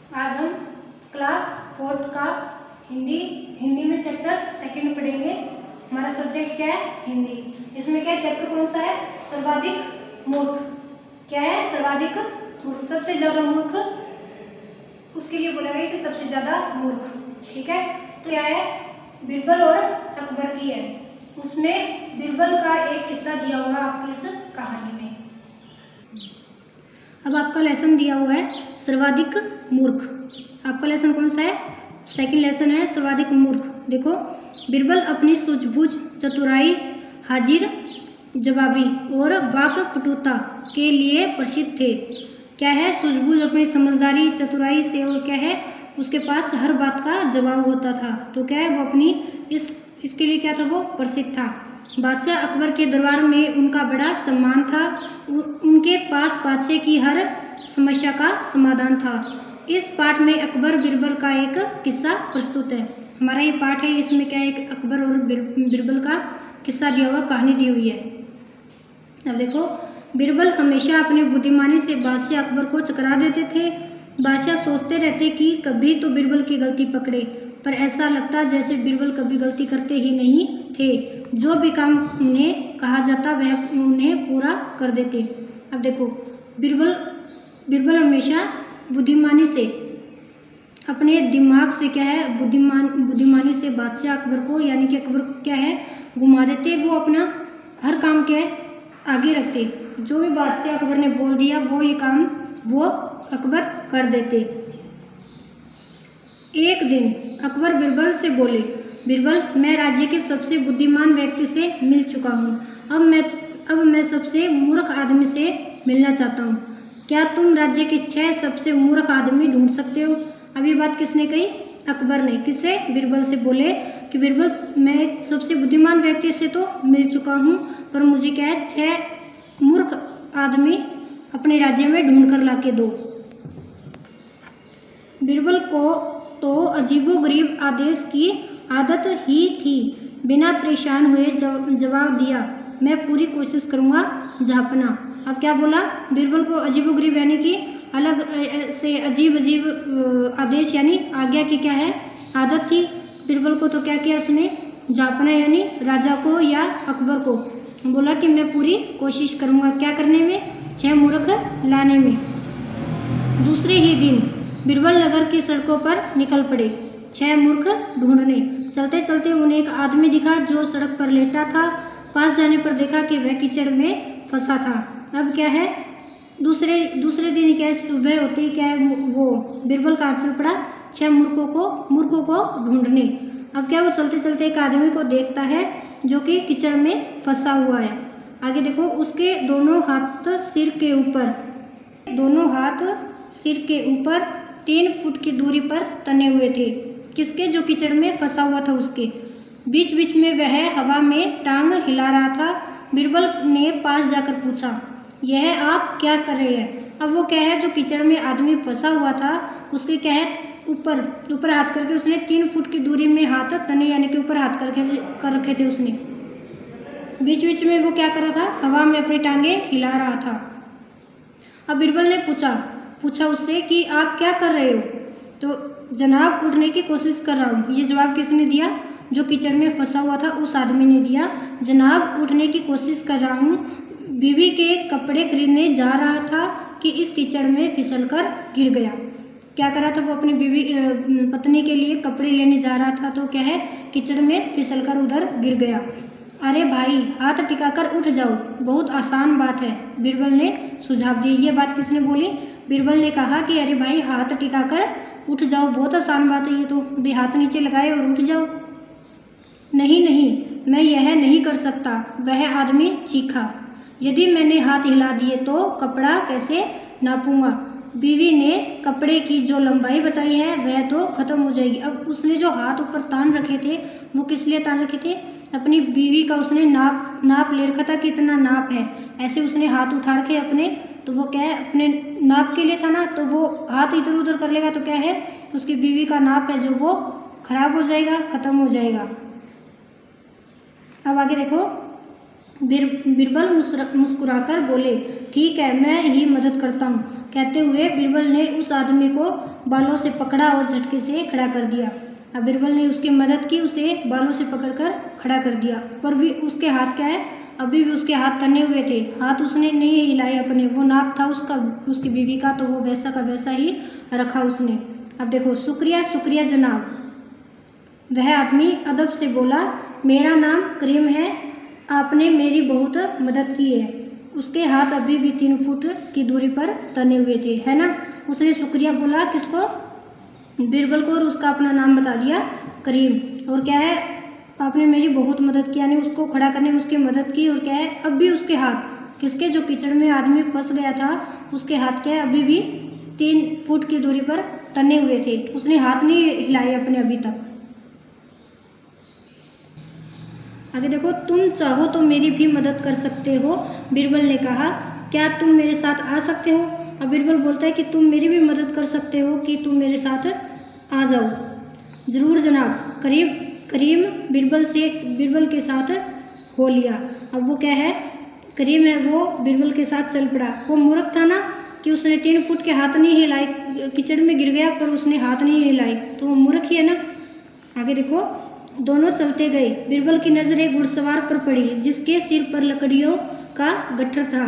आज हम class 4th का हिंदी में चैप्टर 2 पढ़ेंगे। हमारा सब्जेक्ट क्या है? हिंदी। इसमें क्या चैप्टर कौन सा है? सर्वाधिक मूर्ख। क्या है? सर्वाधिक मूर्ख, सबसे ज्यादा मूर्ख, उसके लिए बोला गया कि सबसे ज्यादा मूर्ख। ठीक है, तो क्या है? बीरबल और अकबर की है। उसमें बीरबल का एक किस्सा दिया हुआ है आपकी इस कहानी में। अब आपका लेसन दिया हुआ है सर्वाधिक मूर्ख। आपका लेसन कौन सा है? सेकंड लेसन है सर्वाधिक मूर्ख। देखो, बीरबल अपनी सूझबूझ, चतुराई, हाजिर जवाबी और वाकपटुता के लिए प्रसिद्ध थे। क्या है? सूझबूझ, अपनी समझदारी, चतुराई से, और क्या है? उसके पास हर बात का जवाब होता था। तो क्या है? वो अपनी इसके लिए क्या था? वो प्रसिद्ध था। बादशाह अकबर के दरबार में उनका बड़ा सम्मान था। उनके पास बादशाह की हर समस्या का समाधान था। इस पाठ में अकबर बीरबल का एक किस्सा प्रस्तुत है। हमारा ये पाठ है, इसमें क्या है? एक अकबर और बीरबल का किस्सा दिया हुआ, कहानी दी हुई है। अब देखो, बीरबल हमेशा अपनी बुद्धिमानी से बादशाह अकबर को चकरा देते थे। बादशाह सोचते रहते कि कभी तो बीरबल की गलती पकड़े, पर ऐसा लगता जैसे बीरबल कभी गलती करते ही नहीं थे। जो भी काम उन्हें कहा जाता वह उन्हें पूरा कर देते। अब देखो, बीरबल हमेशा बुद्धिमानी से, अपने दिमाग से क्या है? बुद्धिमानी से बादशाह अकबर को, यानी कि अकबर क्या है? घुमा देते। वो अपना हर काम क्या है? आगे रखते। जो भी बादशाह अकबर ने बोल दिया वो ही काम वो अकबर कर देते। एक दिन अकबर बीरबल से बोले, बीरबल, मैं राज्य के सबसे बुद्धिमान व्यक्ति से मिल चुका हूँ। अब मैं सबसे मूर्ख आदमी से मिलना चाहता हूँ। क्या तुम राज्य के 6 सबसे मूर्ख आदमी ढूंढ सकते हो? अब ये बात किसने कही? अकबर ने। किससे? बीरबल से बोले कि बीरबल, मैं सबसे बुद्धिमान व्यक्ति से तो मिल चुका हूँ, पर मुझे क्या है? 6 मूर्ख आदमी अपने राज्य में ढूंढ कर ला के दो। बीरबल को तो अजीबोगरीब आदेश की आदत ही थी। बिना परेशान हुए जवाब दिया, मैं पूरी कोशिश करूँगा झाँपना। अब क्या बोला? बीरबल को अजीबोगरीब यानी कि अलग से अजीब आदेश यानी आज्ञा की क्या है? आदत थी। बीरबल को तो क्या किया उसने? झाँपना, यानी राजा को या अकबर को बोला कि मैं पूरी कोशिश करूँगा क्या करने में? 6 मूर्ख लाने में। दूसरे ही दिन बीरबल नगर की सड़कों पर निकल पड़े 6 मूर्ख ढूंढने। चलते चलते उन्हें एक आदमी दिखा जो सड़क पर लेटा था। पास जाने पर देखा कि वह कीचड़ में फंसा था। अब क्या है? दूसरे दिन क्या है? सुबह होते ही क्या है? वो बीरबल का चल पड़ा 6 मूर्खों को ढूंढने। अब क्या? वो चलते चलते एक आदमी को देखता है जो कि कीचड़ में फंसा हुआ है। आगे देखो, उसके दोनों हाथ सिर के ऊपर 3 फुट की दूरी पर तने हुए थे। किसके? जो कीचड़ में फंसा हुआ था उसके। बीच बीच में वह हवा में टांग हिला रहा था। बीरबल ने पास जाकर पूछा, यह आप क्या कर रहे हैं? अब वो क्या है? जो कीचड़ में आदमी फंसा हुआ था उसके क्या है? ऊपर हाथ करके उसने 3 फुट की दूरी में हाथ तने यानी कि ऊपर हाथ कर रखे थे उसने। बीच बीच में वो क्या कर रहा था? हवा में अपनी टांगे हिला रहा था। अब बीरबल ने पूछा उससे कि आप क्या कर रहे हो? तो जनाब, उड़ने की कोशिश कर रहा हूँ। ये जवाब किसने दिया? जो कीचड़ में फंसा हुआ था उस आदमी ने दिया। जनाब, उड़ने की कोशिश कर रहा हूँ। बीवी के कपड़े खरीदने जा रहा था कि इस कीचड़ में फिसल कर गिर गया। क्या कर रहा था? वो अपनी पत्नी के लिए कपड़े लेने जा रहा था, तो क्या है? कीचड़ में फिसल कर उधर गिर गया। अरे भाई, हाथ टिकाकर उठ जाओ, बहुत आसान बात है, बीरबल ने सुझाव दिया। ये बात किसने बोली? बीरबल ने कहा कि अरे भाई, हाथ टिकाकर उठ जाओ, बहुत आसान बात है ये तो, भी हाथ नीचे लगाए और उठ जाओ। नहीं, मैं यह नहीं कर सकता, वह आदमी चीखा। यदि मैंने हाथ हिला दिए तो कपड़ा कैसे नापूंगा? बीवी ने कपड़े की जो लंबाई बताई है वह तो खत्म हो जाएगी। अब उसने जो हाथ ऊपर तान रखे थे वो किस लिए तान रखे थे? अपनी बीवी का उसने नाप ले रखा था कि इतना नाप है। ऐसे उसने हाथ उठा रखे अपने, तो वो क्या है? अपने नाप के लिए था ना, तो वो हाथ इधर उधर कर लेगा तो क्या है? उसकी बीवी का नाप है जो वो खराब हो जाएगा, खत्म हो जाएगा। अब आगे देखो, बीरबल मुस्कुराकर बोले, ठीक है, मैं ही मदद करता हूँ। कहते हुए बिरबल ने उस आदमी को बालों से पकड़ा और झटके से खड़ा कर दिया। अब बिरबल ने उसकी मदद की, उसे बालों से पकड़कर खड़ा कर दिया, पर भी उसके हाथ क्या है, अभी भी उसके हाथ तने हुए थे। हाथ उसने नहीं हिलाए अपने, वो नाक था उसका, उसकी बीवी का, तो वो वैसा का वैसा ही रखा उसने। अब देखो, शुक्रिया शुक्रिया जनाब। वह आदमी अदब से बोला, मेरा नाम करीम है, आपने मेरी बहुत मदद की है। उसके हाथ अभी भी 3 फुट की दूरी पर तने हुए थे, है ना। उसने शुक्रिया बोला, किसको, बिरबल को, और उसका अपना नाम बता दिया, करीम। और क्या है, आपने मेरी बहुत मदद की, यानी उसको खड़ा करने में उसकी मदद की। और क्या है, अब भी उसके हाथ, किसके, जो कीचड़ में आदमी फंस गया था, उसके हाथ क्या है, अभी भी 3 फुट की दूरी पर तने हुए थे। उसने हाथ नहीं हिलाए अपने अभी तक। आगे देखो, तुम चाहो तो मेरी भी मदद कर सकते हो, बिरबल ने कहा, क्या तुम मेरे साथ आ सकते हो। अब बिरबल बोलता है कि तुम मेरी भी मदद कर सकते हो, कि तुम मेरे साथ आ जाओ। ज़रूर जनाब। करीम बिरबल के साथ हो लिया। अब वो क्या है, करीम है, वो बिरबल के साथ चल पड़ा। वो मूर्ख था ना कि उसने 3 फुट के हाथ नहीं हिलाए, कीचड़ में गिर गया पर उसने हाथ नहीं हिलाए, तो वो मूर्ख ही है ना। आगे देखो, दोनों चलते गए। बिरबल की नज़र एक घुड़सवार पर पड़ी, जिसके सिर पर लकड़ियों का गट्ठर था।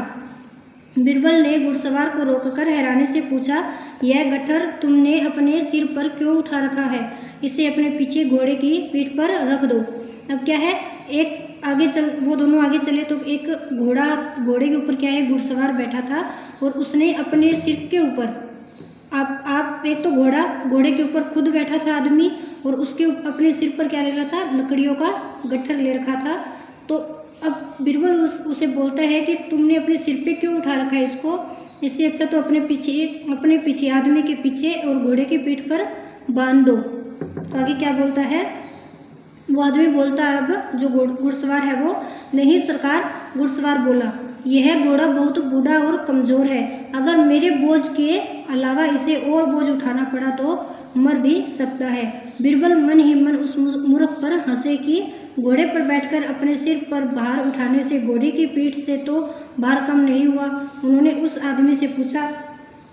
बिरबल ने घुड़सवार को रोककर हैरानी से पूछा, यह गट्ठर तुमने अपने सिर पर क्यों उठा रखा है। इसे अपने पीछे घोड़े की पीठ पर रख दो। अब क्या है, वो दोनों आगे चले तो एक घोड़े के ऊपर क्या है, घुड़सवार बैठा था, और उसने अपने सिर के ऊपर, आप एक तो घोड़े के ऊपर खुद बैठा था आदमी, और उसके अपने सिर पर क्या ले रखा था, लकड़ियों का गट्ठर ले रखा था। तो अब बिरबल उसे बोलता है कि तुमने अपने सिर पे क्यों उठा रखा है इसको, इससे अच्छा तो अपने पीछे आदमी के पीछे और घोड़े की पीठ पर बांध दो। तो आगे क्या बोलता है, वो आदमी बोलता है, अब जो घुड़सवार है वो, नहीं सरकार। घुड़सवार बोला, यह घोड़ा बहुत बूढ़ा और कमज़ोर है, अगर मेरे बोझ के अलावा इसे और बोझ उठाना पड़ा तो मर भी सकता है। बिरबल मन ही मन उस मूर्ख पर हंसे कि घोड़े पर बैठकर अपने सिर पर भार उठाने से घोड़े की पीठ से तो भार कम नहीं हुआ। उन्होंने उस आदमी से पूछा,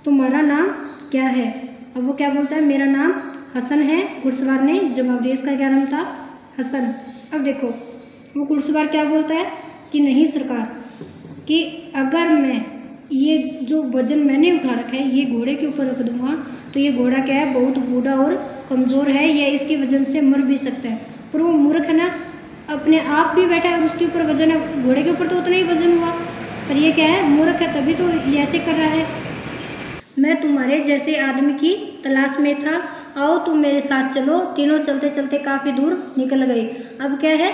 तुम्हारा नाम क्या है। अब वो क्या बोलता है, मेरा नाम हसन है। घुड़सवार ने जवाब दिया, इसका क्या नाम था, हसन। अब देखो, वो घुड़सवार क्या बोलता है कि नहीं सरकार, कि अगर मैं ये जो वजन मैंने उठा रखा है ये घोड़े के ऊपर रख दूंगा तो ये घोड़ा क्या है, बहुत बूढ़ा और कमज़ोर है, यह इसके वजन से मर भी सकता है। पर वो मूर्ख है ना, अपने आप भी बैठा है और उसके ऊपर वजन है, घोड़े के ऊपर तो उतना ही वजन हुआ, पर ये क्या है, मूर्ख है, तभी तो ये ऐसे कर रहा है। मैं तुम्हारे जैसे आदमी की तलाश में था, आओ तुम मेरे साथ चलो। तीनों चलते चलते काफ़ी दूर निकल गए। अब क्या है,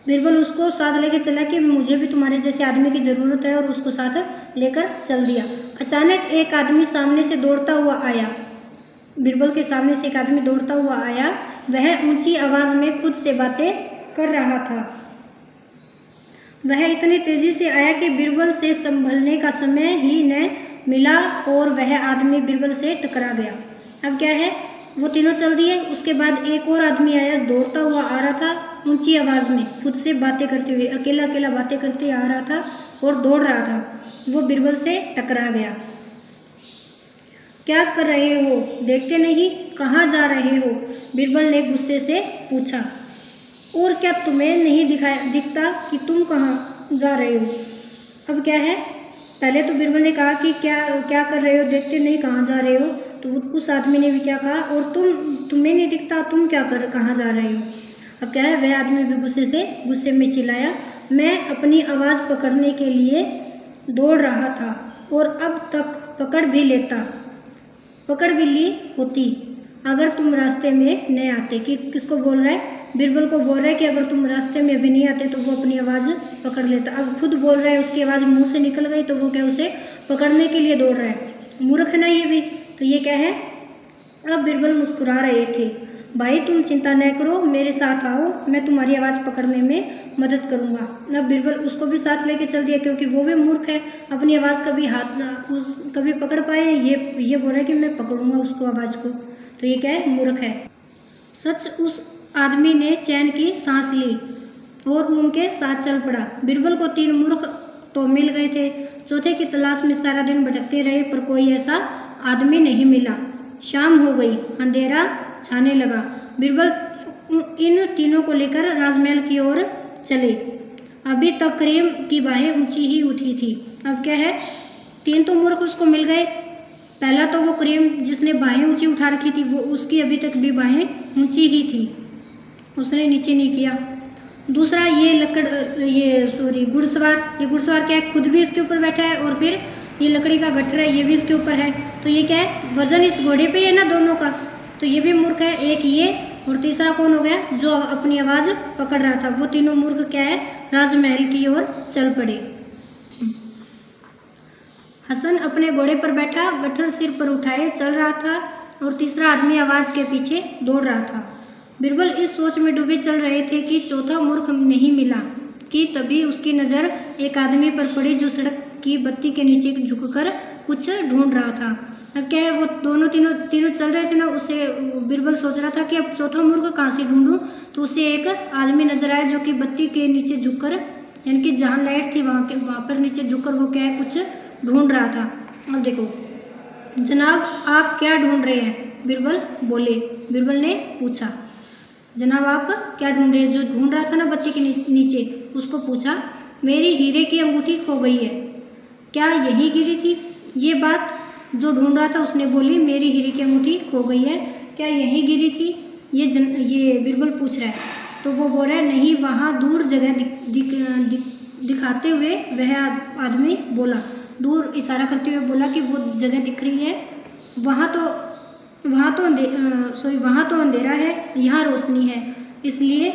बिरबल उसको साथ लेके चला कि मुझे भी तुम्हारे जैसे आदमी की ज़रूरत है, और उसको साथ लेकर चल दिया। अचानक एक आदमी सामने से दौड़ता हुआ आया। बिरबल के सामने से एक आदमी दौड़ता हुआ आया। वह ऊंची आवाज़ में खुद से बातें कर रहा था। वह इतनी तेज़ी से आया कि बिरबल से संभलने का समय ही न मिला और वह आदमी बिरबल से टकरा गया। अब क्या है, वो तीनों चल दिए। उसके बाद एक और आदमी आया, दौड़ता हुआ आ रहा था, ऊंची आवाज़ में खुद से बातें करते हुए, अकेला अकेला बातें करते आ रहा था और दौड़ रहा था। वो बिरबल से टकरा गया। क्या कर रहे हो, देखते नहीं, कहाँ जा रहे हो, बिरबल ने गुस्से से पूछा। और क्या तुम्हें नहीं दिखता कि तुम कहाँ जा रहे हो। अब क्या है, पहले तो बिरबल ने कहा कि क्या कर रहे हो, देखते नहीं, कहाँ जा रहे हो। तो उस आदमी ने भी क्या कहा, और तुम्हें नहीं दिखता, तुम क्या कर कहाँ जा रहे हो। अब क्या है, वह आदमी भी गुस्से में चिल्लाया, मैं अपनी आवाज़ पकड़ने के लिए दौड़ रहा था और अब तक पकड़ भी ली होती अगर तुम रास्ते में न आते। कि किसको बोल रहा है, बिरबल को बोल रहा है कि अगर तुम रास्ते में अभी नहीं आते तो वो अपनी आवाज़ पकड़ लेता। अब खुद बोल रहा है, उसकी आवाज़ मुंह से निकल गई तो वो क्या, उसे पकड़ने के लिए दौड़ रहा है। मूर्ख है ना ये भी। तो ये क्या है, अब बिरबल मुस्कुरा रहे थे। भाई तुम चिंता न करो, मेरे साथ आओ, मैं तुम्हारी आवाज़ पकड़ने में मदद करूँगा। अब बिरबल उसको भी साथ लेके चल दिया, क्योंकि वो भी मूर्ख है, अपनी आवाज़ कभी पकड़ पाए। ये बोल रहा है कि मैं पकड़ूंगा उसको, आवाज़ को। तो ये क्या है, मूर्ख है। सच उस आदमी ने चैन की सांस ली और उनके साथ चल पड़ा। बिरबल को 3 मूर्ख तो मिल गए थे। चौथे की तलाश में सारा दिन भटकते रहे पर कोई ऐसा आदमी नहीं मिला। शाम हो गई, अंधेरा छाने लगा। बीरबल इन तीनों को लेकर राजमहल की ओर चले। अभी तक करीम की बाहें ऊंची ही उठी थी। अब क्या है, तीन तो मूर्ख उसको मिल गए। पहला तो वो करीम जिसने बाहें ऊंची उठा रखी थी, वो उसकी अभी तक भी बाहें ऊंची ही थी, उसने नीचे नहीं किया। दूसरा ये घुड़सवार क्या है, खुद भी इसके ऊपर बैठा है, और फिर ये लकड़ी का गट्ठर है, ये भी इसके ऊपर है। तो ये क्या है, वजन इस घोड़े पे है ना दोनों का, तो ये भी मूर्ख है। एक ये, और तीसरा कौन हो गया, जो अपनी आवाज़ पकड़ रहा था। वो तीनों मूर्ख क्या है, राजमहल की ओर चल पड़े। हसन अपने घोड़े पर बैठा, गट्ठर सिर पर उठाए चल रहा था, और तीसरा आदमी आवाज़ के पीछे दौड़ रहा था। बीरबल इस सोच में डूबे चल रहे थे कि चौथा मूर्ख नहीं मिला कि तभी उसकी नज़र एक आदमी पर पड़ी जो सड़क की बत्ती के नीचे झुककर कुछ ढूंढ रहा था। अब क्या है, वो तीनों चल रहे थे ना, उसे बीरबल सोच रहा था कि अब चौथा मूर्ख कहाँ से ढूंढूं। तो उसे एक आदमी नजर आया जो कि बत्ती के नीचे झुककर, यानी कि जहाँ लाइट थी वहाँ पर नीचे झुककर वो क्या है, कुछ ढूंढ रहा था। अब देखो, जनाब आप क्या ढूंढ रहे हैं, बीरबल बोले। बीरबल ने पूछा, जनाब आप क्या ढूंढ रहे हैं? जो ढूंढ रहा था ना बत्ती के नीचे, उसको पूछा। मेरी हीरे की अंगूठी खो गई है। क्या यहीं गिरी थी? ये बात जो ढूंढ रहा था उसने बोली, मेरी हीरे की अंगूठी खो गई है, क्या यहीं गिरी थी? ये बीरबल पूछ रहा है। तो वो बोल रहा है, नहीं, वहाँ दूर जगह दिखाते हुए वह आदमी बोला, दूर इशारा करते हुए बोला कि वो जगह दिख रही है, वहाँ तो अंधेरा है, यहाँ रोशनी है, इसलिए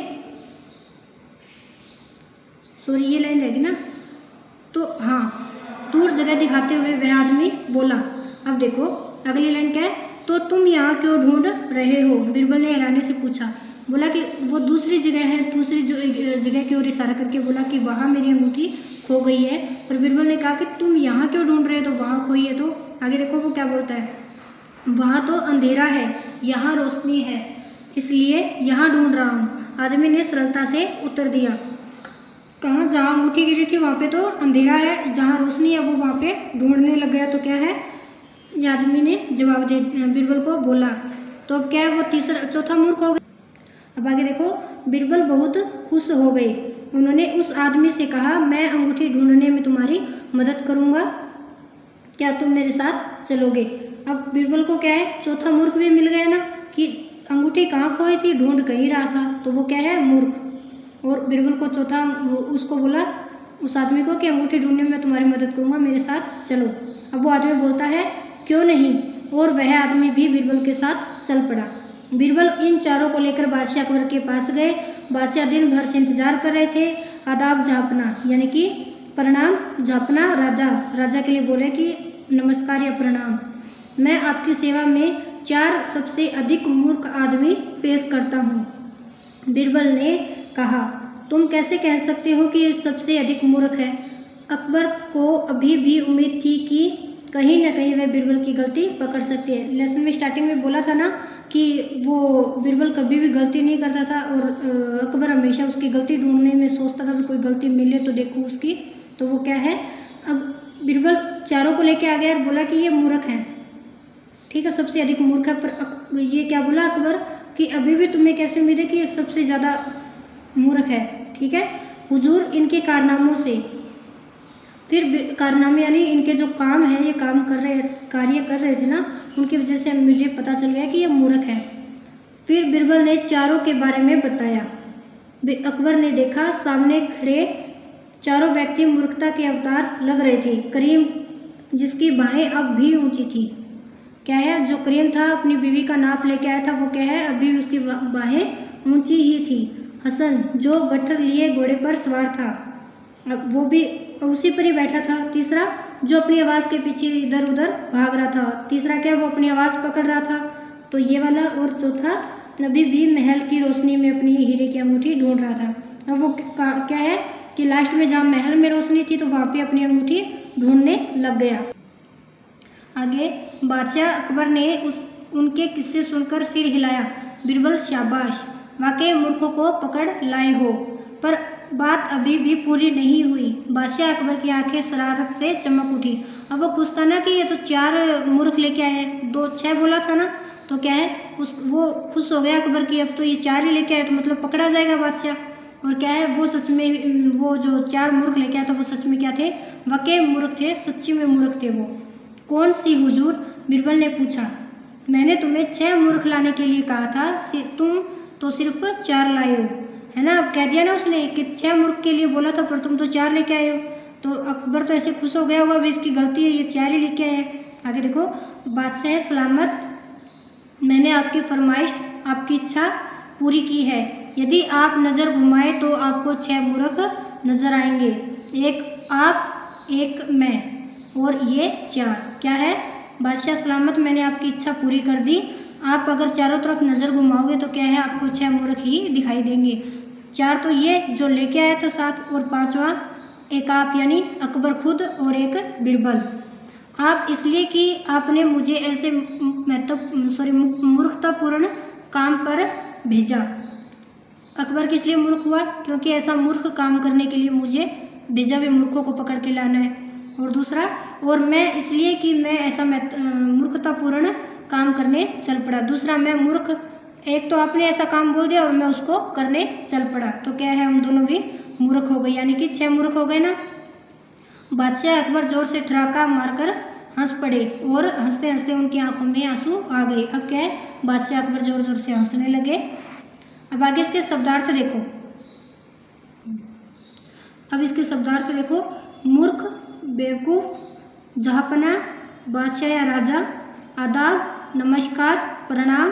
ये लाइन रहेगी ना। तो हाँ, दूर जगह दिखाते हुए वह आदमी बोला। अब देखो अगली लाइन क्या है, तो तुम यहाँ क्यों ढूंढ रहे हो? बीरबल ने हैरानी से पूछा। बोला कि वो दूसरी जगह है, दूसरी जगह की ओर इशारा करके बोला कि वहाँ मेरी अंगूठी खो गई है। पर बीरबल ने कहा कि तुम यहाँ क्यों ढूंढ रहे हो? तो वहाँ खोई है। तो आगे देखो वो क्या बोलता है, वहाँ तो अंधेरा है, यहाँ रोशनी है, इसलिए यहाँ ढूंढ रहा हूँ। आदमी ने सरलता से उत्तर दिया। कहाँ, जहाँ अंगूठी गिरी थी वहाँ पे तो अंधेरा है, जहाँ रोशनी है वो वहाँ पे ढूंढने लग गया। तो क्या है, ये आदमी ने जवाब दे बीरबल को बोला। तो अब क्या है, वो चौथा मूर्ख हो गया। अब आगे देखो, बीरबल बहुत खुश हो गए। उन्होंने उस आदमी से कहा, मैं अंगूठी ढूंढने में तुम्हारी मदद करूँगा, क्या तुम मेरे साथ चलोगे? अब बीरबल को क्या है, चौथा मूर्ख भी मिल गया ना, कि अंगूठी कहाँ खोई थी, ढूंढ कहीं रहा था, तो वो क्या है, मूर्ख। और बीरबल को उसको बोला, उस आदमी को, कि अंगूठी ढूंढने में मैं तुम्हारी मदद करूँगा, मेरे साथ चलो। अब वो आदमी बोलता है, क्यों नहीं, और वह आदमी भी बीरबल के साथ चल पड़ा। बीरबल इन चारों को लेकर बादशाह अकबर के पास गए। बादशाह दिन भर से इंतजार कर रहे थे। आदाब झापना, यानी कि प्रणाम, झापना राजा के लिए बोले कि नमस्कार या प्रणाम। मैं आपकी सेवा में 4 सबसे अधिक मूर्ख आदमी पेश करता हूँ। बीरबल ने कहा, तुम कैसे कह सकते हो कि ये सबसे अधिक मूर्ख है? अकबर को अभी भी उम्मीद थी कि कहीं न कहीं वह बीरबल की गलती पकड़ सकते हैं। लेसन में स्टार्टिंग में बोला था ना कि वो बीरबल कभी भी गलती नहीं करता था, और अकबर हमेशा उसकी गलती ढूंढने में सोचता था कि कोई गलती मिले तो देखो उसकी। तो वो क्या है, अब बीरबल चारों को लेके आ गया और बोला कि ये मूर्ख हैं, ठीक है, सबसे अधिक मूर्ख है। पर ये क्या बोला अकबर कि अभी भी तुम्हें कैसे उम्मीद है कि ये सबसे ज़्यादा मूर्ख है, ठीक है। हुजूर, इनके कारनामों से, फिर कारनामे यानी इनके जो काम है, ये कार्य कर रहे थे ना, उनकी वजह से मुझे पता चल गया कि ये मूर्ख है। फिर बीरबल ने चारों के बारे में बताया। अकबर ने देखा सामने खड़े चारों व्यक्ति मूर्खता के अवतार लग रहे थे। करीम, जिसकी बाहें अब भी ऊंची थी, क्या है, जो करीम था अपनी बीवी का नाप लेके आया था, वो क्या है, अभी उसकी बाहें ऊंची ही थी। हसन, जो गट्ठर लिए घोड़े पर सवार था, अब वो भी उसी पर ही बैठा था। तीसरा, जो अपनी आवाज़ के पीछे इधर उधर भाग रहा था। तीसरा क्या, वो अपनी आवाज़ पकड़ रहा था, तो ये वाला। और चौथा, अभी भी महल की रोशनी में अपनी हीरे की अंगूठी ढूंढ रहा था। अब वो क्या है कि लास्ट में जहाँ महल में रोशनी थी तो वहाँ पे अपनी अंगूठी ढूंढने लग गया। आगे बादशाह अकबर ने उनके किस्से सुनकर सिर हिलाया। बीरबल, शाबाश, वाकई मूर्खों को पकड़ लाए हो। पर बात अभी भी पूरी नहीं हुई। बादशाह अकबर की आंखें शरारत से चमक उठी। अब वो खुश था ना कि ये तो 4 मूर्ख लेके आए, 2 6 बोला था ना, तो क्या है वो खुश हो गया अकबर की, अब तो ये 4 ही लेके आए तो मतलब पकड़ा जाएगा बादशाह। और क्या है वो सच में वो जो 4 मूर्ख लेके आया था वो सच में क्या थे, वाकई मूर्ख थे, सच्ची में मूर्ख थे वो। कौन सी हुजूर, बिरबल ने पूछा। मैंने तुम्हें 6 मूर्ख लाने के लिए कहा था, तुम तो सिर्फ 4 लाए हो, है ना। अब कह दिया ना उसने कि 6 मूर्ख के लिए बोला था पर तुम तो 4 लेके आए हो। तो अकबर तो ऐसे खुश हो गया होगा, अभी इसकी गलती है, ये 4 ही लेके आए हैं। आगे देखो, बादशाह सलामत, मैंने आपकी फरमाइश, आपकी इच्छा पूरी की है। यदि आप नज़र घुमाए तो आपको 6 मूर्ख नजर आएंगे, एक आप, एक मैं, और ये 4। क्या है, बादशाह सलामत, मैंने आपकी इच्छा पूरी कर दी। आप अगर चारों तरफ नज़र घुमाओगे तो क्या है, आपको 6 मूर्ख ही दिखाई देंगे। 4 तो ये जो लेके आया था साथ, और 5वां एक आप यानी अकबर खुद, और एक बिरबल। आप इसलिए कि आपने मुझे ऐसे मूर्खतापूर्ण काम पर भेजा। अकबर किस लिए मूर्ख हुआ, क्योंकि ऐसा मूर्ख काम करने के लिए मुझे भेजा, भी मूर्खों को पकड़ के लाना है। और दूसरा, और मैं इसलिए कि मैं ऐसा मूर्खतापूर्ण काम करने चल पड़ा। दूसरा, मैं मूर्ख, एक तो आपने ऐसा काम बोल दिया और मैं उसको करने चल पड़ा, तो क्या है, हम दोनों भी मूर्ख हो गए, यानी कि 6 मूर्ख हो गए ना। बादशाह अकबर जोर से ठराका मारकर हंस पड़े और हंसते हंसते उनकी आंखों में आंसू आ गए। अब क्या है, बादशाह अकबर जोर जोर से हंसने लगे। अब आगे इसके शब्दार्थ देखो, अब इसके शब्दार्थ देखो। मूर्ख, बेवकूफ़, जहाँपना, बादशाह या राजा, आदाब, नमस्कार, प्रणाम,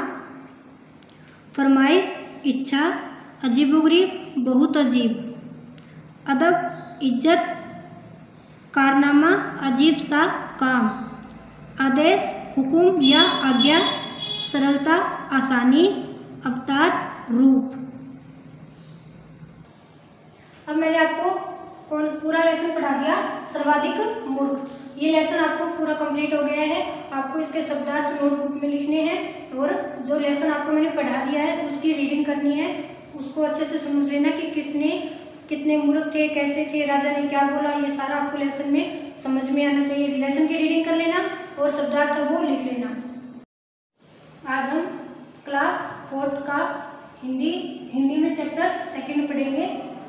फरमाइश, इच्छा, अजीबोगरीब, बहुत अजीब, अदब, इज्जत, कारनामा, अजीब सा काम, आदेश, हुक्म या आज्ञा, सरलता, आसानी, अवतार, रूप। अब मैंने आपको पूरा लेसन पढ़ा दिया, सर्वाधिक मूर्ख। ये लेसन आपको पूरा कंप्लीट हो गया है। आपको इसके शब्दार्थ नोटबुक में लिखने हैं, और जो लेसन आपको मैंने पढ़ा दिया है उसकी रीडिंग करनी है। उसको अच्छे से समझ लेना कि किसने कितने मूर्ख थे, कैसे थे, राजा ने क्या बोला, ये सारा आपको लेसन में समझ में आना चाहिए। लेसन की रीडिंग कर लेना और शब्दार्थ वो लिख लेना। आज हम क्लास 4th का हिंदी में चैप्टर 2 पढ़ेंगे।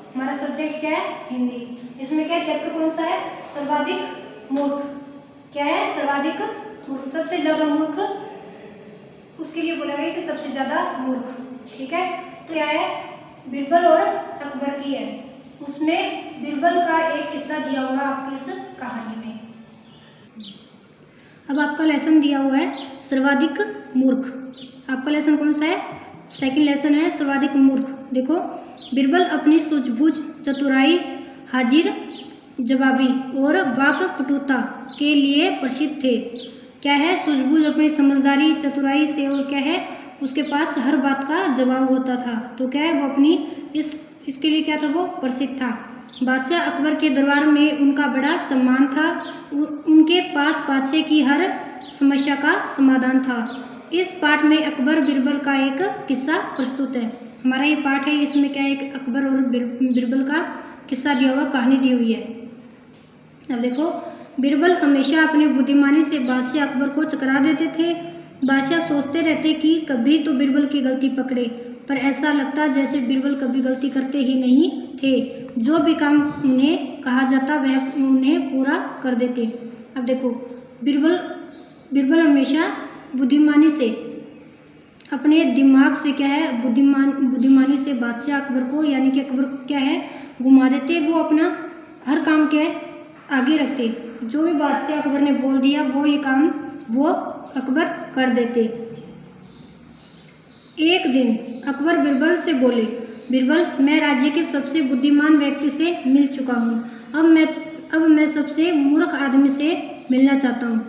हमारा सब्जेक्ट क्या है, हिंदी। इसमें क्या चैप्टर कौन सा है, सर्वाधिक मूर्ख। क्या है, सर्वाधिक मूर्ख, सबसे ज़्यादा मूर्ख, उसके लिए बोला गया कि सबसे ज़्यादा मूर्ख। ठीक है, तो क्या है, बिरबल और अकबर की है। उसमें बिरबल का एक किस्सा दिया हुआ है आपकी इस कहानी में। अब आपका लेसन दिया हुआ है सर्वाधिक मूर्ख। आपका लेसन कौन सा है, 2nd लेसन है सर्वाधिक मूर्ख। देखो, बिरबल अपनी सूझबूझ, चतुराई, हाजिर जवाबी और वाकपटुता के लिए प्रसिद्ध थे। क्या है, सूझबूझ अपनी समझदारी, चतुराई से, और क्या है, उसके पास हर बात का जवाब होता था। तो क्या है, वो अपनी इसके लिए क्या था, वो प्रसिद्ध था। बादशाह अकबर के दरबार में उनका बड़ा सम्मान था। उनके पास बादशाह की हर समस्या का समाधान था। इस पाठ में अकबर बिरबल का एक किस्सा प्रस्तुत है। हमारा ये पाठ है, इसमें क्या है, एक अकबर और बिरबल का किस्सा दिया हुआ, कहानी दी हुई है। अब देखो, बिरबल हमेशा अपनी बुद्धिमानी से बादशाह अकबर को चकरा देते थे। बादशाह सोचते रहते कि कभी तो बिरबल की गलती पकड़े, पर ऐसा लगता जैसे बिरबल कभी गलती करते ही नहीं थे। जो भी काम उन्हें कहा जाता वह उन्हें पूरा कर देते। अब देखो, बिरबल हमेशा बुद्धिमानी से, अपने दिमाग से क्या है, बुद्धिमानी से बादशाह अकबर को, यानी कि अकबर को क्या है, घुमा देते। वो अपना हर काम क्या है, आगे रखते। जो भी बादशाह अकबर ने बोल दिया वो ही काम वो अकबर कर देते। एक दिन अकबर बिरबल से बोले, बिरबल, मैं राज्य के सबसे बुद्धिमान व्यक्ति से मिल चुका हूँ। अब मैं सबसे मूर्ख आदमी से मिलना चाहता हूँ।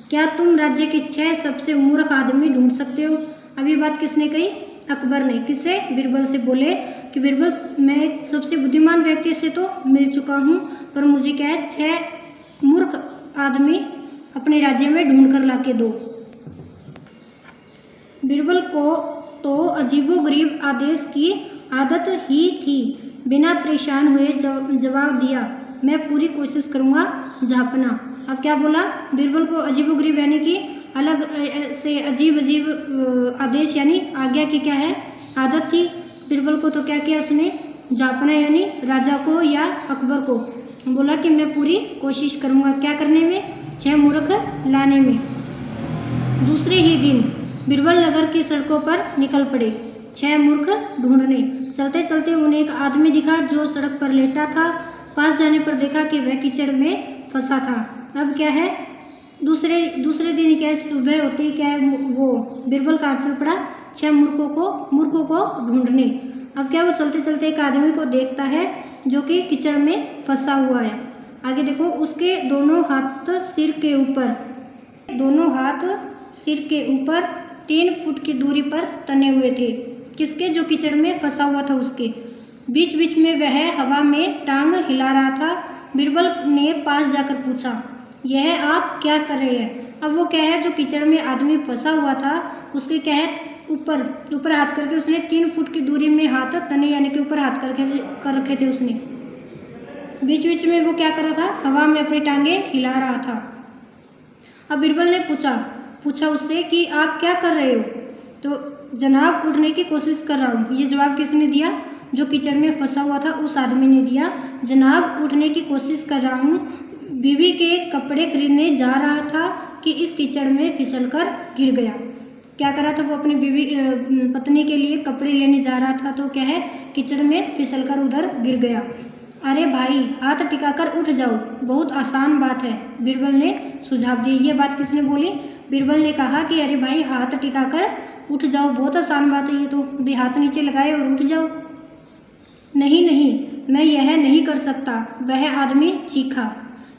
क्या तुम राज्य के 6 सबसे मूर्ख आदमी ढूंढ सकते हो? अब ये बात किसने कही, अकबर ने। किससे, बिरबल से बोले कि बिरबल, मैं सबसे बुद्धिमान व्यक्ति से तो मिल चुका हूँ, पर मुझे क्या है, 6 मूर्ख आदमी अपने राज्य में ढूंढ कर ला के दो। बिरबल को तो अजीबोगरीब आदेश की आदत ही थी। बिना परेशान हुए जवाब दिया, मैं पूरी कोशिश करूँगा झाँपना। अब क्या बोला, बीरबल को अजीबोगरीब यानी कि अलग से अजीब अजीब आदेश यानी आज्ञा की क्या है, आदत थी। बीरबल को तो क्या किया उसने, झाँपना यानी राजा को या अकबर को बोला कि मैं पूरी कोशिश करूँगा क्या करने में, 6 मूर्ख लाने में। दूसरे ही दिन बीरबल नगर की सड़कों पर निकल पड़े 6 मूर्ख ढूंढने। चलते चलते उन्हें एक आदमी दिखा जो सड़क पर लेटा था। पास जाने पर देखा कि वह कीचड़ में फंसा था। अब क्या है, दूसरे दिन क्या है, सुबह होते ही क्या है, वो बीरबल कहाँ चल पड़ा, 6 मूर्खों को ढूंढने। अब क्या, वो चलते चलते एक आदमी को देखता है जो कि कीचड़ में फंसा हुआ है। आगे देखो, उसके दोनों हाथ सिर के ऊपर 3 फुट की दूरी पर तने हुए थे। किसके, जो कीचड़ में फंसा हुआ था उसके। बीच बीच में वह हवा में टांग हिला रहा था। बीरबल ने पास जाकर पूछा, यह आप क्या कर रहे हैं। अब वो क्या है, जो कीचड़ में आदमी फंसा हुआ था उसके क्या है, ऊपर हाथ करके उसने 3 फुट की दूरी में हाथ तने यानी कि ऊपर हाथ कर रखे थे उसने। बीच बीच में वो क्या कर रहा था, हवा में अपनी टांगे हिला रहा था। अब बीरबल ने पूछा उससे कि आप क्या कर रहे हो। तो जनाब, उठने की कोशिश कर रहा हूँ। ये जवाब किसने दिया, जो कीचड़ में फंसा हुआ था उस आदमी ने दिया। जनाब, उठने की कोशिश कर रहा हूँ, बीवी के कपड़े खरीदने जा रहा था कि इस कीचड़ में फिसलकर गिर गया। क्या कर रहा था वो, अपनी पत्नी के लिए कपड़े लेने जा रहा था तो क्या है, कीचड़ में फिसलकर उधर गिर गया। अरे भाई, हाथ टिकाकर उठ जाओ, बहुत आसान बात है, बीरबल ने सुझाव दिया। ये बात किसने बोली, बीरबल ने कहा कि अरे भाई, हाथ टिकाकर उठ जाओ, बहुत आसान बात है ये तो, भी हाथ नीचे लगाए और उठ जाओ। नहीं, मैं यह नहीं कर सकता, वह आदमी चीखा।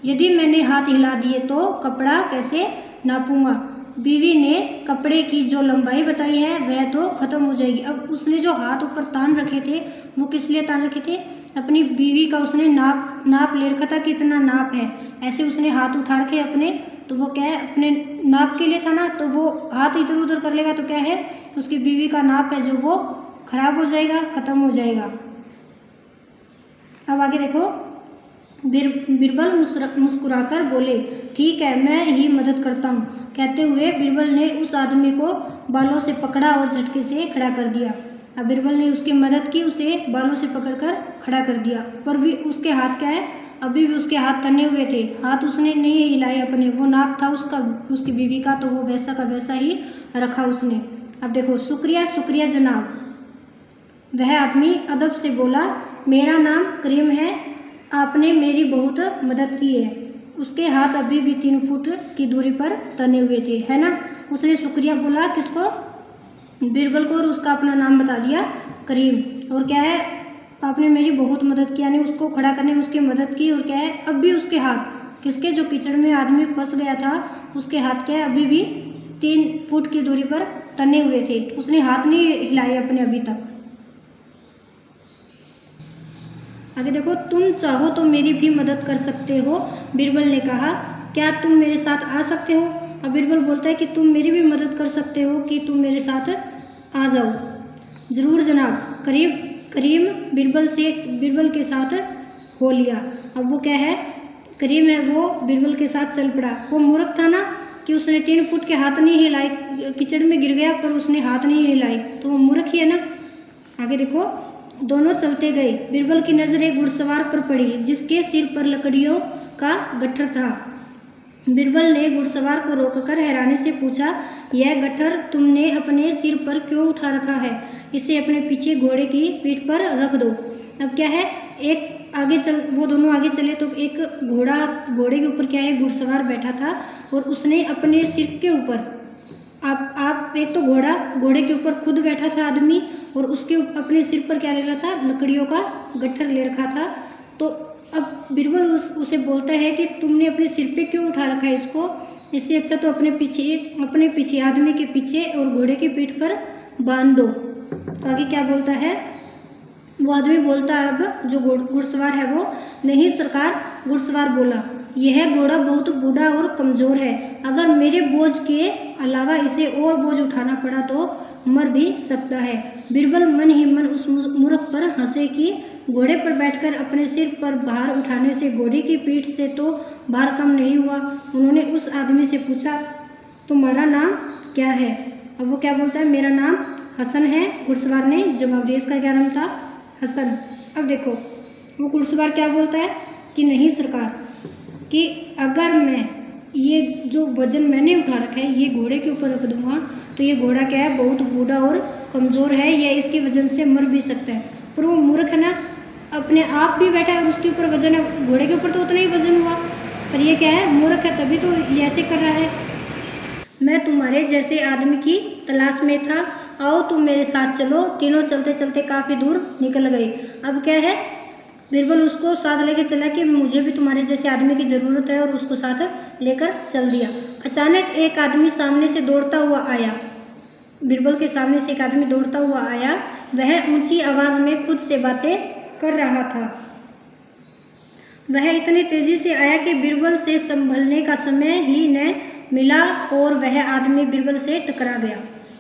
यदि मैंने हाथ हिला दिए तो कपड़ा कैसे नापूंगा। बीवी ने कपड़े की जो लंबाई बताई है वह तो खत्म हो जाएगी। अब उसने जो हाथ ऊपर तान रखे थे वो किस लिए तान रखे थे, अपनी बीवी का उसने नाप ले रखा था कि इतना नाप है। ऐसे उसने हाथ उठा रखे अपने, तो वो क्या है, अपने नाप के लिए था ना, तो वो हाथ इधर उधर कर लेगा तो क्या है, उसकी बीवी का नाप है जो वो खराब हो जाएगा, खत्म हो जाएगा। अब आगे देखो, बीरबल मुस्कुराकर बोले, ठीक है, मैं ही मदद करता हूँ। कहते हुए बीरबल ने उस आदमी को बालों से पकड़ा और झटके से खड़ा कर दिया। अब बीरबल ने उसकी मदद की, उसे बालों से पकड़कर खड़ा कर दिया, पर भी उसके हाथ क्या है, अभी भी उसके हाथ तने हुए थे। हाथ उसने नहीं हिलाए अपने, वो नाप था उसका, उसकी बीवी का, तो वो वैसा का वैसा ही रखा उसने। अब देखो, शुक्रिया जनाब। वह आदमी अदब से बोला, मेरा नाम करीम है, आपने मेरी बहुत मदद की है। उसके हाथ अभी भी 3 फुट की दूरी पर तने हुए थे, है ना। उसने शुक्रिया बोला किसको, बीरबल को, और उसका अपना नाम बता दिया, करीम। और क्या है, आपने मेरी बहुत मदद की, यानी उसको खड़ा करने में उसकी मदद की। और क्या है, अब भी उसके हाथ किसके, जो कीचड़ में आदमी फंस गया था उसके हाथ क्या है, अभी भी 3 फुट की दूरी पर तने हुए थे। उसने हाथ नहीं हिलाए अपने अभी तक। आगे देखो, तुम चाहो तो मेरी भी मदद कर सकते हो, बीरबल ने कहा, क्या तुम मेरे साथ आ सकते हो। अब बीरबल बोलता है कि तुम मेरी भी मदद कर सकते हो, कि तुम मेरे साथ आ जाओ। ज़रूर जनाब। करीम बीरबल के साथ हो लिया। अब वो क्या है, करीम है, वो बीरबल के साथ चल पड़ा। वो मूर्ख था ना कि उसने 3 फुट के हाथ नहीं हिलाए, कीचड़ में गिर गया पर उसने हाथ नहीं हिलाए, तो वो मूर्ख ही है ना। आगे देखो, दोनों चलते गए। बीरबल की नज़र एक घुड़सवार पर पड़ी जिसके सिर पर लकड़ियों का गट्ठर था। बीरबल ने घुड़सवार को रोककर हैरानी से पूछा, यह गट्ठर तुमने अपने सिर पर क्यों उठा रखा है, इसे अपने पीछे घोड़े की पीठ पर रख दो। अब क्या है, वो दोनों आगे चले तो एक घोड़े के ऊपर क्या है, घुड़सवार बैठा था और उसने अपने सिर के ऊपर, आप एक तो घोड़े के ऊपर खुद बैठा था आदमी, और उसके अपने सिर पर क्या ले रखा था, लकड़ियों का गट्ठर ले रखा था। तो अब बीरबल उसे बोलता है कि तुमने अपने सिर पे क्यों उठा रखा है इसको, इससे अच्छा तो अपने पीछे आदमी के पीछे और घोड़े की पीठ पर बांध दो। तो आगे क्या बोलता है, वो आदमी बोलता है, अब जो घुड़सवार है वो, नहीं सरकार। घुड़सवार बोला, यह घोड़ा बहुत बूढ़ा और कमज़ोर है, अगर मेरे बोझ के अलावा इसे और बोझ उठाना पड़ा तो मर भी सकता है। बीरबल मन ही मन उस मूर्ख पर हंसे कि घोड़े पर बैठकर अपने सिर पर भार उठाने से घोड़े की पीठ से तो भार कम नहीं हुआ। उन्होंने उस आदमी से पूछा, तुम्हारा नाम क्या है? अब वो क्या बोलता है, मेरा नाम हसन है। घुड़सवार ने जवाब दिया। इसका क्या नाम था? हसन। अब देखो वो घुड़सवार क्या बोलता है कि नहीं सरकार, कि अगर मैं ये जो वजन मैंने उठा रखा है ये घोड़े के ऊपर रख दूंगा तो ये घोड़ा क्या है, बहुत बूढ़ा और कमज़ोर है, या इसके वजन से मर भी सकता है। पर वो मूर्ख है ना, अपने आप भी बैठा है और उसके ऊपर वजन है, घोड़े के ऊपर तो उतना ही वजन हुआ, पर ये क्या है, मूर्ख है, तभी तो ये ऐसे कर रहा है। मैं तुम्हारे जैसे आदमी की तलाश में था, आओ तुम मेरे साथ चलो। तीनों चलते चलते काफ़ी दूर निकल गए। अब क्या है, बीरबल उसको साथ लेके चला कि मुझे भी तुम्हारे जैसे आदमी की ज़रूरत है, और उसको साथ लेकर चल दिया। अचानक एक आदमी सामने से दौड़ता हुआ आया। बीरबल के सामने से एक आदमी दौड़ता हुआ आया। वह ऊंची आवाज़ में खुद से बातें कर रहा था। वह इतनी तेज़ी से आया कि बीरबल से संभलने का समय ही न मिला और वह आदमी बीरबल से टकरा गया।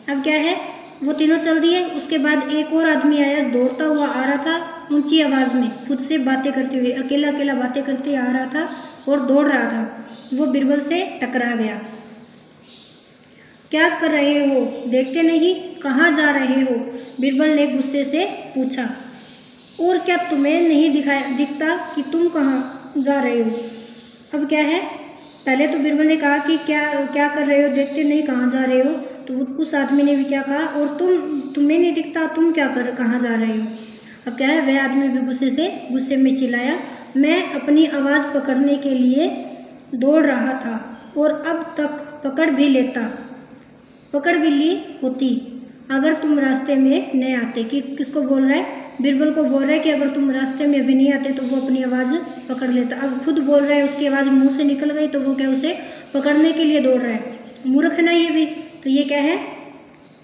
अब क्या है, वो तीनों चल दिए। उसके बाद एक और आदमी आया, दौड़ता हुआ आ रहा था, ऊंची आवाज़ में खुद से बातें करते हुए, अकेला अकेला बातें करते आ रहा था और दौड़ रहा था। वो बीरबल से टकरा गया। क्या कर रहे हो, देखते नहीं, कहाँ जा रहे हो? बीरबल ने गुस्से से पूछा। और क्या तुम्हें नहीं दिखता कि तुम कहाँ जा रहे हो? अब क्या है, पहले तो बीरबल ने कहा कि क्या कर रहे हो, देखते नहीं, कहाँ जा रहे हो? तो उस आदमी ने भी क्या कहा, और तुम्हें नहीं दिखता, तुम क्या कर कहाँ जा रहे हो? अब क्या है, वह आदमी भी गुस्से में चिल्लाया, मैं अपनी आवाज़ पकड़ने के लिए दौड़ रहा था और अब तक पकड़ भी ली होती अगर तुम रास्ते में नहीं आते। कि किसको बोल रहा है? बीरबल को बोल रहा है कि अगर तुम रास्ते में अभी नहीं आते तो वो अपनी आवाज़ पकड़ लेता। अब खुद बोल रहा है, उसकी आवाज़ मुंह से निकल गई तो वो क्या, उसे पकड़ने के लिए दौड़ रहा है। मूर्ख है ना ये भी। तो ये क्या है,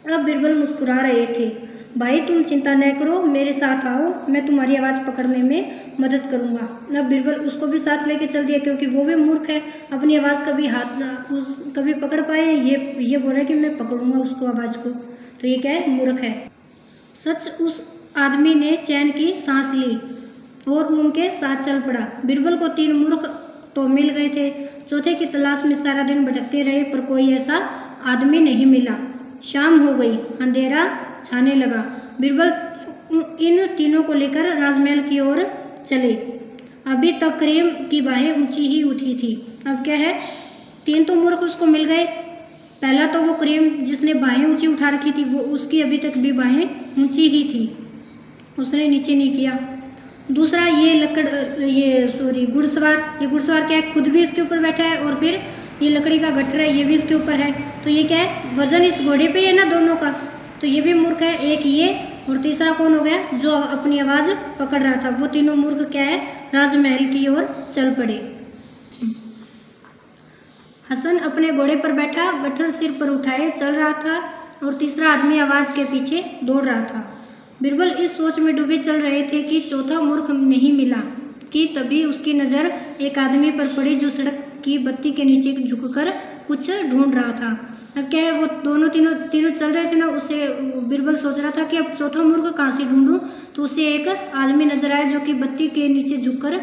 अब बीरबल मुस्कुरा रहे थे। भाई तुम चिंता न करो, मेरे साथ आओ, मैं तुम्हारी आवाज़ पकड़ने में मदद करूंगा। अब बीरबल उसको भी साथ लेके चल दिया, क्योंकि वो भी मूर्ख है, अपनी आवाज़ कभी पकड़ पाए। ये बोल रहा है कि मैं पकड़ूंगा उसको, आवाज़ को। तो ये क्या है, मूर्ख है। सच उस आदमी ने चैन की सांस ली और उनके साथ चल पड़ा। बीरबल को 3 मूर्ख तो मिल गए थे, चौथे की तलाश में सारा दिन भटकते रहे, पर कोई ऐसा आदमी नहीं मिला। शाम हो गई, अंधेरा छाने लगा। बीरबल इन तीनों को लेकर राजमहल की ओर चले। अभी तक करीम की बाहें ऊंची ही उठी थी। अब क्या है, 3 तो मूर्ख उसको मिल गए। पहला तो वो करीम जिसने बाहें ऊंची उठा रखी थी, वो उसकी अभी तक भी बाहें ऊंची ही थी, उसने नीचे नहीं किया। दूसरा ये घुड़सवार क्या है, खुद भी इसके ऊपर बैठा है, और फिर ये लकड़ी का गट्ठर है, ये भी इसके ऊपर है। तो ये क्या है, वजन इस घोड़े पे है ना दोनों का, तो ये भी मूर्ख है। एक ये, और तीसरा कौन हो गया, जो अपनी आवाज़ पकड़ रहा था। वो तीनों मूर्ख क्या है, राजमहल की ओर चल पड़े। हसन अपने घोड़े पर बैठा, गट्ठर सिर पर उठाए चल रहा था, और तीसरा आदमी आवाज़ के पीछे दौड़ रहा था। बीरबल इस सोच में डूबे चल रहे थे कि चौथा मूर्ख नहीं मिला, कि तभी उसकी नज़र एक आदमी पर पड़ी जो सड़क की बत्ती के नीचे झुककर कुछ ढूंढ रहा था। अब क्या है, वो तीनों चल रहे थे ना, उससे बीरबल सोच रहा था कि अब चौथा मूर्ख कहाँ से ढूंढूं। तो उसे एक आदमी नजर आया जो कि बत्ती के नीचे झुककर,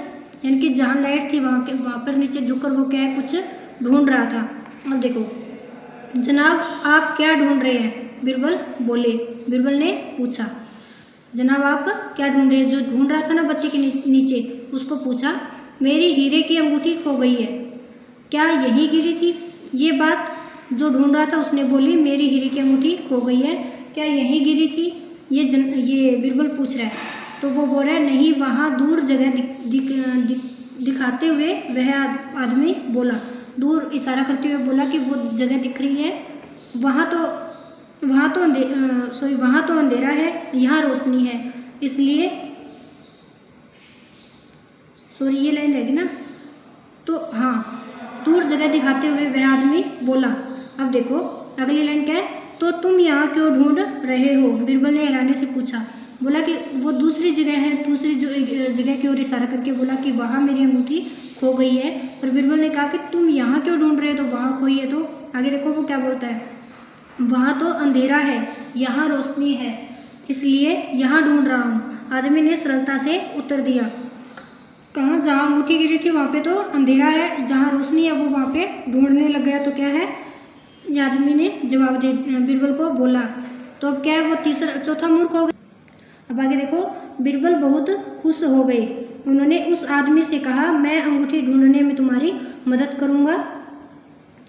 यानी कि जहाँ लाइट थी वहाँ पर नीचे झुककर वो क्या है, कुछ ढूंढ रहा था। अब देखो, जनाब आप क्या ढूंढ रहे हैं? बीरबल बोले। बीरबल ने पूछा, जनाब आप क्या ढूंढ रहे हैं? जो ढूंढ रहा था ना बत्ती के नीचे, उसको पूछा। मेरी हीरे की अंगूठी खो गई है, क्या यहीं गिरी थी? ये बात जो ढूंढ रहा था उसने बोली, मेरी हीरे की अंगूठी खो गई है, क्या यहीं गिरी थी? ये बीरबल पूछ रहा है। तो वो बोल रहा है, नहीं, वहाँ दूर जगह दिखाते हुए वह आदमी बोला, दूर इशारा करते हुए बोला कि वो जगह दिख रही है, वहाँ तो अंधेरा है, यहाँ रोशनी है, इसलिए ये लाइन रहेगी ना। तो हाँ, दूर जगह दिखाते हुए वह आदमी बोला। अब देखो अगली लाइन क्या है, तो तुम यहाँ क्यों ढूंढ रहे हो? बीरबल ने हैरानी से पूछा। बोला कि वो दूसरी जगह है, दूसरी जगह की ओर इशारा करके बोला कि वहाँ मेरी अंगूठी खो गई है। और बीरबल ने कहा कि तुम यहाँ क्यों ढूंढ रहे हो? तो वहाँ खोई है। तो आगे देखो वो क्या बोलता है, वहाँ तो अंधेरा है, यहाँ रोशनी है, इसलिए यहाँ ढूंढ रहा हूँ। आदमी ने सरलता से उत्तर दिया। कहाँ? जहाँ अंगूठी गिरी थी वहाँ पे तो अंधेरा है, जहाँ रोशनी है वो वहाँ पे ढूंढने लग गया। तो क्या है, ये आदमी ने जवाब दे बीरबल को बोला। तो अब क्या है, वो चौथा मूर्ख हो गया। अब आगे देखो, बीरबल बहुत खुश हो गए। उन्होंने उस आदमी से कहा, मैं अंगूठी ढूंढने में तुम्हारी मदद करूँगा,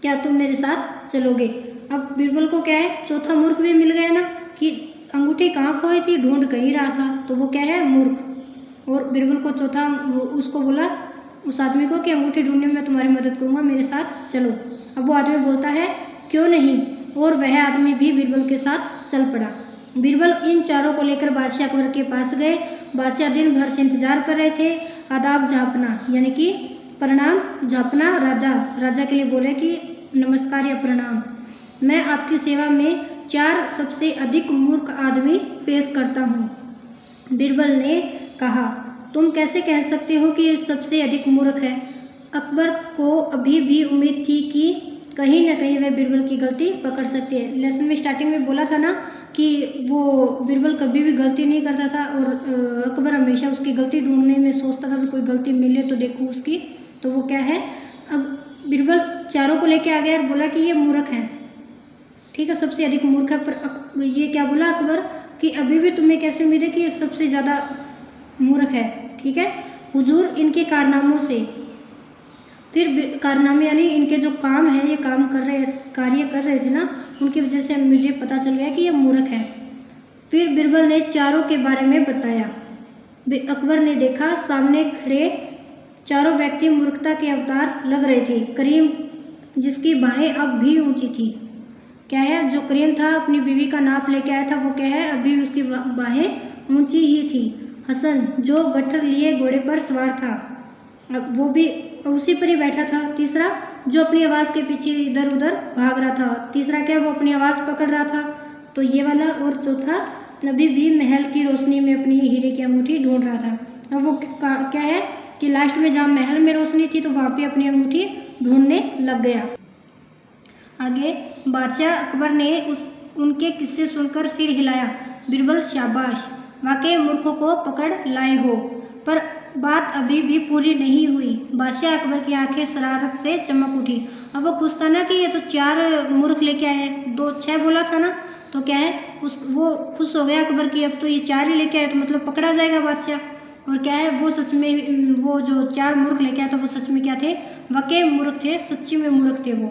क्या तुम मेरे साथ चलोगे? अब बीरबल को क्या है, चौथा मूर्ख भी मिल गया ना, कि अंगूठी कहाँ खोई थी, ढूंढ कहीं रहा था, तो वो क्या है, मूर्ख। और बीरबल को चौथा उसको बोला, उस आदमी को, कि अंगूठी ढूंढने में मैं तुम्हारी मदद करूँगा, मेरे साथ चलो। अब वो आदमी बोलता है, क्यों नहीं, और वह आदमी भी बीरबल के साथ चल पड़ा। बीरबल इन चारों को लेकर बादशाह अकबर के पास गए। बादशाह दिन भर से इंतजार कर रहे थे। आदाब झापना यानी कि प्रणाम, झापना राजा के लिए बोले कि नमस्कार या प्रणाम। मैं आपकी सेवा में 4 सबसे अधिक मूर्ख आदमी पेश करता हूँ। बीरबल ने कहा, तुम कैसे कह सकते हो कि ये सबसे अधिक मूर्ख है? अकबर को अभी भी उम्मीद थी कि कहीं ना कहीं वह बीरबल की गलती पकड़ सकते हैं। लेसन में स्टार्टिंग में बोला था ना कि वो बीरबल कभी भी गलती नहीं करता था, और अकबर हमेशा उसकी गलती ढूंढने में सोचता था कि कोई गलती मिले तो देखो उसकी। तो वो क्या है, अब बीरबल चारों को लेके आ गया और बोला कि ये मूर्ख है, ठीक है, सबसे अधिक मूर्ख है। पर ये क्या बोला अकबर कि अभी भी तुम्हें कैसे उम्मीद है कि ये सबसे ज़्यादा मूर्ख है, ठीक है। हुजूर, इनके कारनामों से, फिर कारनामे यानी इनके जो काम है, ये कार्य कर रहे थे ना, उनकी वजह से मुझे पता चल गया कि ये मूर्ख है। फिर बीरबल ने चारों के बारे में बताया। अकबर ने देखा सामने खड़े चारों व्यक्ति मूर्खता के अवतार लग रहे थे। करीम, जिसकी बाहें अब भी ऊंची थी, क्या है, जो करीम था अपनी बीवी का नाप लेके आया था, वो क्या है, अभी उसकी बाहें ऊंची ही थी। हसन, जो गट्ठर लिए घोड़े पर सवार था, अब वो भी उसी पर ही बैठा था। तीसरा, जो अपनी आवाज़ के पीछे इधर उधर भाग रहा था। तीसरा क्या, वो अपनी आवाज़ पकड़ रहा था, तो ये वाला। और चौथा, अभी भी महल की रोशनी में अपनी हीरे की अंगूठी ढूंढ रहा था। अब वो क्या है कि लास्ट में जहाँ महल में रोशनी थी तो वहाँ पे अपनी अंगूठी ढूंढने लग गया। आगे बादशाह अकबर ने उनके किस्से सुनकर सिर हिलाया। बीरबल, शाबाश, वाकई मूर्खों को पकड़ लाए हो। पर बात अभी भी पूरी नहीं हुई। बादशाह अकबर की आंखें शरारत से चमक उठी। अब वो खुश था ना कि ये तो 4 मूर्ख लेके आए, 2 6 बोला था ना, तो क्या है, वो खुश हो गया अकबर की, अब तो ये 4 ही लेके आए, तो मतलब पकड़ा जाएगा बादशाह। और क्या है, वो सच में, वो जो 4 मूर्ख लेके आया था वो सच में क्या थे, वाकई मूर्ख थे, सच्ची में मूर्ख थे वो।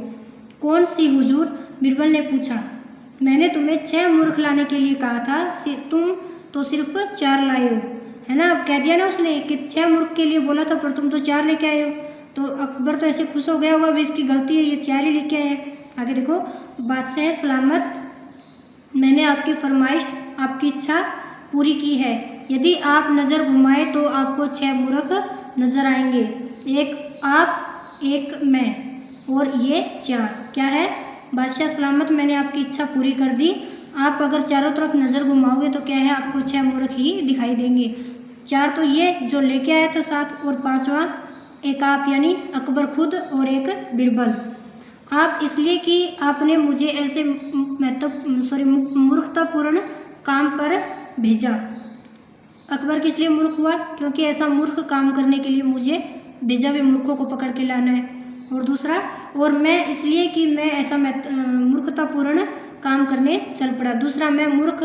कौन सी हुजूर? बीरबल ने पूछा। मैंने तुम्हें 6 मूर्ख लाने के लिए कहा था, तुम तो सिर्फ 4 लाए हो, है ना। अब कह दिया ना उसने कि 6 मूर्ख के लिए बोला था, पर तुम तो 4 लेके आए हो। तो अकबर तो ऐसे खुश हो गया होगा, भी इसकी गलती है, ये 4 ही लेके आए हैं। आगे देखो, बादशाह सलामत, मैंने आपकी फरमाइश, आपकी इच्छा पूरी की है। यदि आप नज़र घुमाए तो आपको 6 मूर्ख नजर आएंगे, एक आप, एक मैं, और ये 4। क्या है, बादशाह सलामत, मैंने आपकी इच्छा पूरी कर दी। आप अगर चारों तरफ नज़र घुमाओगे तो क्या है, आपको 6 मूर्ख ही दिखाई देंगे। 4 तो ये जो लेके आया था 7, और 5वां एक आप यानी अकबर खुद, और एक बीरबल। आप इसलिए कि आपने मुझे ऐसे मूर्खतापूर्ण काम पर भेजा। अकबर किस लिए मूर्ख हुआ? क्योंकि ऐसा मूर्ख काम करने के लिए मुझे भेजा, भी मूर्खों को पकड़ के लाना है। और दूसरा, और मैं इसलिए कि मैं ऐसा मूर्खतापूर्ण काम करने चल पड़ा। दूसरा, मैं मूर्ख,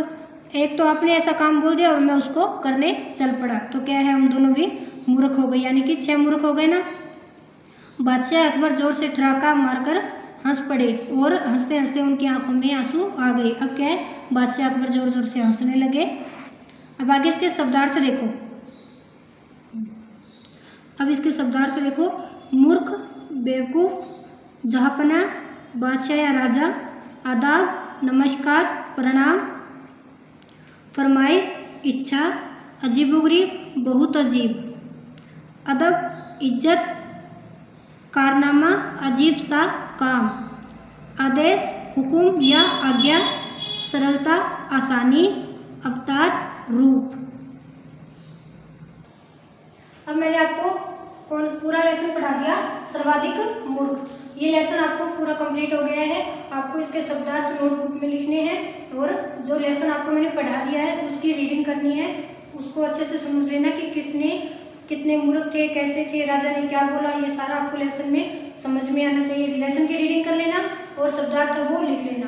एक तो आपने ऐसा काम बोल दिया और मैं उसको करने चल पड़ा, तो क्या है, हम दोनों भी मूर्ख हो गए, यानी कि 6 मूर्ख हो गए ना। बादशाह अकबर जोर से ठराका मारकर हंस पड़े, और हंसते हंसते उनकी आंखों में आंसू आ गए। अब क्या है, बादशाह अकबर जोर जोर से हंसने लगे। अब आगे इसके शब्दार्थ देखो। अब इसके शब्दार्थ देखो, मूर्ख, बेवकूफ़, जहाँपना, बादशाह या राजा, आदाब, नमस्कार, प्रणाम, फरमाइश, इच्छा, अजीबोगरीब, बहुत अजीब, अदब, इज्जत, कारनामा, अजीब सा काम, आदेश, हुक्म या आज्ञा, सरलता, आसानी, अवतार, रूप। अब मैंने आपको पूरा लेसन पढ़ा दिया, सर्वाधिक मूर्ख। ये लेसन आपको पूरा कंप्लीट हो गया है। आपको इसके शब्दार्थ नोटबुक में लिखने हैं, और जो लेसन आपको मैंने पढ़ा दिया है उसकी रीडिंग करनी है, उसको अच्छे से समझ लेना कि किसने कितने मूर्ख थे, कैसे थे, राजा ने क्या बोला, ये सारा आपको लेसन में समझ में आना चाहिए। लेसन की रीडिंग कर लेना और शब्दार्थ वो लिख लेना।